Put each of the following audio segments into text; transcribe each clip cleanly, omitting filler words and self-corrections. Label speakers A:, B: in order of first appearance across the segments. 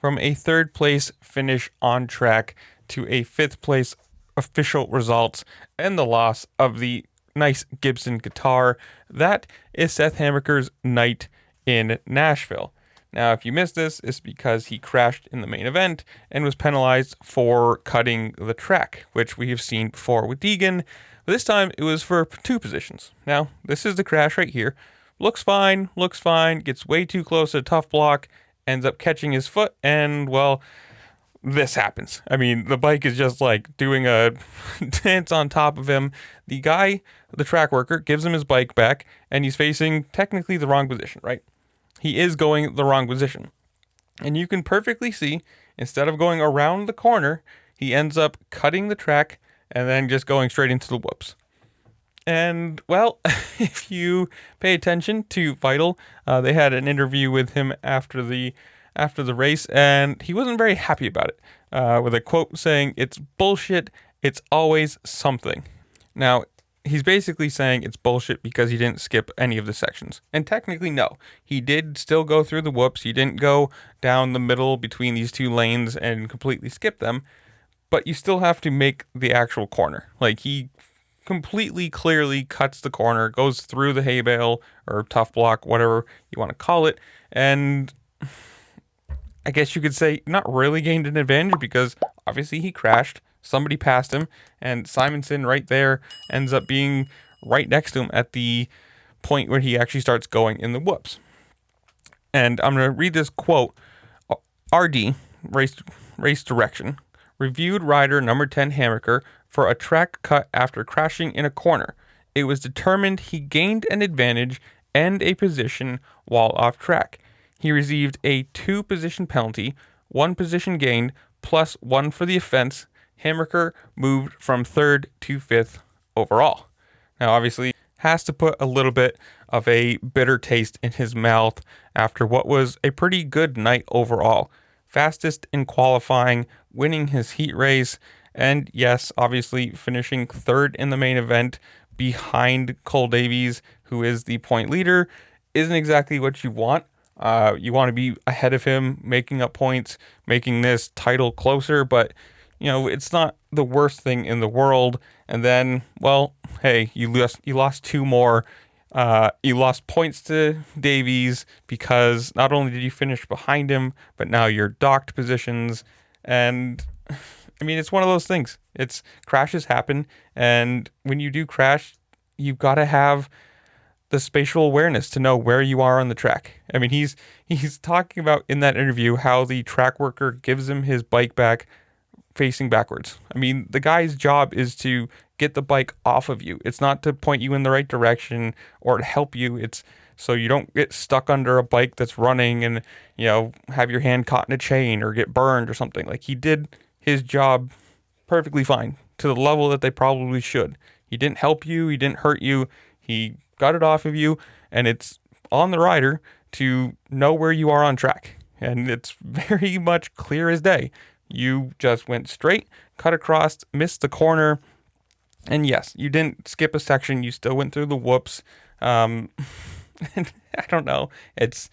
A: from a third place finish on track to a fifth place official results and the loss of the nice Gibson guitar. That is Seth Hammaker's night in Nashville. Now, if you missed this, it's because he crashed in the main event and was penalized for cutting the track, which we have seen before with Deegan. But this time, it was for two positions. Now, this is the crash right here. Looks fine, gets way too close to a tough block, ends up catching his foot, and, well, this happens. I mean, the bike is just like doing a dance on top of him. The guy, the track worker, gives him his bike back, and he's facing technically the wrong position, right? He is going the wrong position. And you can perfectly see, instead of going around the corner, he ends up cutting the track and then just going straight into the whoops. And, well, if you pay attention to Vital, they had an interview with him after the race, and he wasn't very happy about it, with a quote saying, "It's bullshit, it's always something." Now, he's basically saying it's bullshit because he didn't skip any of the sections. And technically, no. He did still go through the whoops. He didn't go down the middle between these two lanes and completely skip them. But you still have to make the actual corner. Like, he completely clearly cuts the corner, goes through the hay bale or tough block, whatever you want to call it. And I guess you could say not really gained an advantage because obviously he crashed. Somebody passed him, and Simonson right there ends up being right next to him at the point where he actually starts going in the whoops. And I'm going to read this quote. RD, race direction, reviewed rider number 10 Hammaker for a track cut after crashing in a corner. It was determined he gained an advantage and a position while off track. He received a 2-position penalty, 1 position gained, plus 1 for the offense. Hammaker moved from 3rd to 5th overall. Now, obviously, has to put a little bit of a bitter taste in his mouth after what was a pretty good night overall. Fastest in qualifying, winning his heat race, and yes, obviously finishing 3rd in the main event behind Cole Davies, who is the point leader, isn't exactly what you want. You want to be ahead of him, making up points, making this title closer, but you know, it's not the worst thing in the world. And then, well, hey, you lost 2 more. You lost points to Davies because not only did you finish behind him, but now you're docked positions. And I mean, it's one of those things. It's crashes happen, and when you do crash, you've got to have the spatial awareness to know where you are on the track. I mean, he's talking about in that interview how the track worker gives him his bike back facing backwards. I mean, the guy's job is to get the bike off of you. It's not to point you in the right direction or to help you. It's so you don't get stuck under a bike that's running and, you know, have your hand caught in a chain or get burned or something. Like, he did his job perfectly fine to the level that they probably should. He didn't help you. He didn't hurt you. He got it off of you, and it's on the rider to know where you are on track. And it's very much clear as day. You just went straight, cut across, missed the corner, and yes, you didn't skip a section. You still went through the whoops. I don't know. It's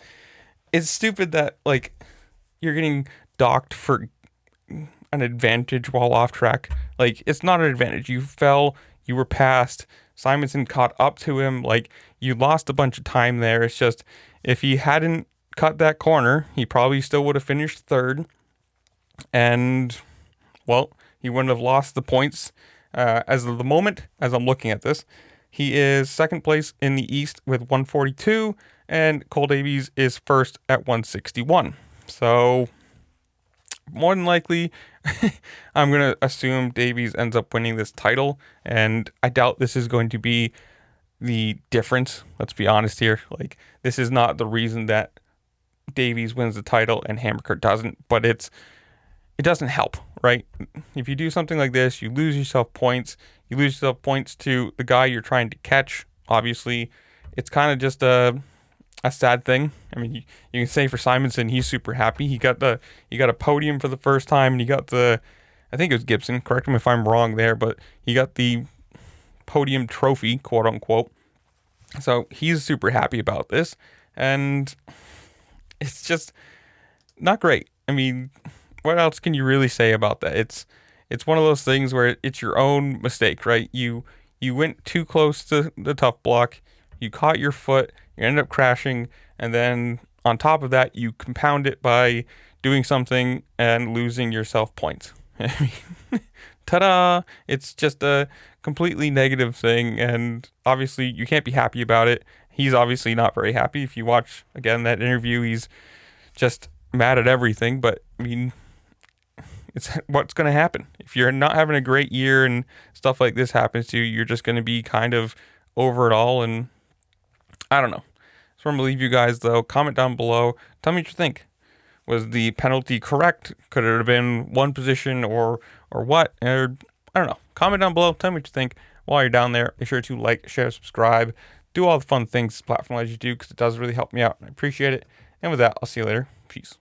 A: stupid that, like, you're getting docked for an advantage while off track. Like, it's not an advantage. You fell, you were passed, Simonson caught up to him. Like, you lost a bunch of time there. It's just, if he hadn't cut that corner, he probably still would have finished 3rd. And, well, he wouldn't have lost the points. As of the moment, as I'm looking at this, he is 2nd place in the East with 142, and Cole Davies is 1st at 161. So, more than likely, I'm going to assume Davies ends up winning this title, and I doubt this is going to be the difference. Let's be honest here. Like, this is not the reason that Davies wins the title and Hammaker doesn't, but it doesn't help, right? If you do something like this, you lose yourself points. You lose yourself points to the guy you're trying to catch. Obviously, it's kind of just a sad thing. I mean, you can say for Simonson, he's super happy. He got a podium for the first time, and he got I think it was Gibson. Correct me if I'm wrong there, but he got the podium trophy, quote unquote. So he's super happy about this, and it's just not great. I mean, what else can you really say about that? It's one of those things where it's your own mistake, right? You went too close to the tough block, you caught your foot, you ended up crashing, and then on top of that, you compound it by doing something and losing yourself points. I mean, ta-da! It's just a completely negative thing, and obviously you can't be happy about it. He's obviously not very happy. If you watch again that interview, he's just mad at everything. But I mean, it's what's going to happen if you're not having a great year and stuff like this happens to you. You're just going to be kind of over it all, and I don't know. So I'm gonna leave you guys though. Comment down below. Tell me what you think. Was the penalty correct? Could it have been one position or what? Or I don't know. Comment down below. Tell me what you think. While you're down there, make sure to like, share, subscribe, do all the fun things this platform lets you do because it does really help me out. I appreciate it. And with that, I'll see you later. Peace.